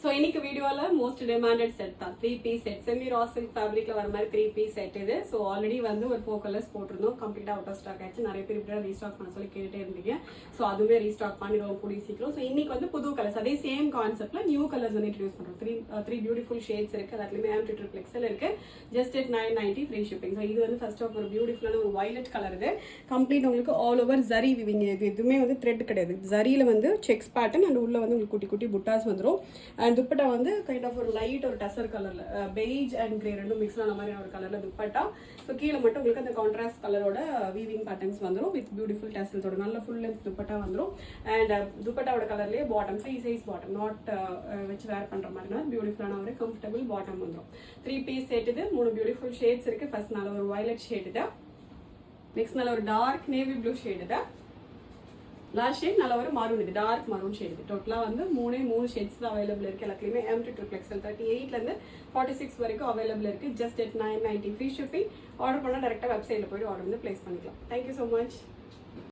So இன்னைக்கு வீடியோவில் most demanded set தான் 3-piece set semi raw silk ஃபேப்ரிக்ல வர மாதிரி 3-piece செட் இது. ஸோ ஆல்ரெடி வந்து ஒரு 4 கலர்ஸ் போட்டிருந்தோம், கம்ப்ளீட்டாக அவுட் ஆஃப் ஸ்டாக் ஆயிடுச்சு. நிறைய பேர் இப்படி ரீஸ்டாக் பண்ண சொல்லி கேட்டுட்டே இருந்தீங்க. ஸோ அதுவே ரீஸ்டாக் பண்ணிடுவோம் கூடிய சீக்கிரம். ஸோ இன்னைக்கு வந்து புது கலர்ஸ், அதே சேம் கான்செப்ட்ல நியூ கலர்ஸ் வந்து இன்ட்ரடியூஸ் பண்ணுறோம். த்ரீ பியூட்டிஃபுல் ஷேட்ஸ் இருக்கு, எல்லாத்துலேயுமே M2XL இருக்கு. Just at 990 free shipping. So இது வந்து ஃபர்ஸ்ட் ஆஃப் ஒரு பியூட்டிஃபுல்லான ஒரு வயலட் கலர் இது. கம்ப்ளீட் உங்களுக்கு ஆல் ஓவர் ஜரி விவிங், இது எதுவுமே வந்து த்ரெட் கிடையாது. ஜரியில் வந்து செக்ஸ் பேட்டர்ன் அண்ட் உள்ள வந்து உங்களுக்கு குட்டி குட்டி புட்டாஸ் வந்துடும். அண்ட் துப்பட்டா வந்து கைண்ட் ஆஃப் ஒரு லைட் ஒரு டசர் கலர்ல, பெய்ஜ் அண்ட் கிரே ரெண்டும் மிக்ஸ் ஆன மாதிரி ஒரு கலர்ல துப்பட்டா. ஸோ கீழே மட்டும் உங்களுக்கு அந்த கான்ட்ராஸ்ட் கலரோட வீவிங் பேட்டர்ன்ஸ் வந்துடும் வித் பியூட்டிஃபுல் டசல்ஸோட நல்ல ஃபுல் லென்த் துப்பட்டா வந்துடும். அண்ட் துப்பட்டாவோட கலர்லேயே பாட்டம் 3 சைஸ் பாட்டம், நாட் வச்சு வேர் பண்ற மாதிரினா பியூட்டிஃபுல்லான ஒரு கம்ஃபர்டபுள் பாட்டம் வந்துடும். 3-piece செட் இது. 3 பியூட்டிஃபுல் ஷேட்ஸ் இருக்கு. ஃபர்ஸ்ட் நல்ல ஒரு வயலட் ஷேட் இது, நெக்ஸ்ட் நல்ல ஒரு டார்க் நேவி ப்ளூ ஷேட் இது, லாஸ்ட் ஷேட் நல்ல ஒரு மரூன், இது டார்க் மரூன் ஷேட். இது டோட்டலாக வந்து 3 ஷேட்ஸ் தான் அவைலபிள் இருக்கு. எல்லாத்துலேயுமே M2XL 38லேருந்து 46 வரைக்கும் அவைலபிள் இருக்கு. Just at 990 free shipping. Order பண்ணால் டேரெக்டாக வெப்சைட்டில் போய்ட்டு ஆர்டர் வந்து பிளேஸ் பண்ணிக்கலாம். Thank you so much.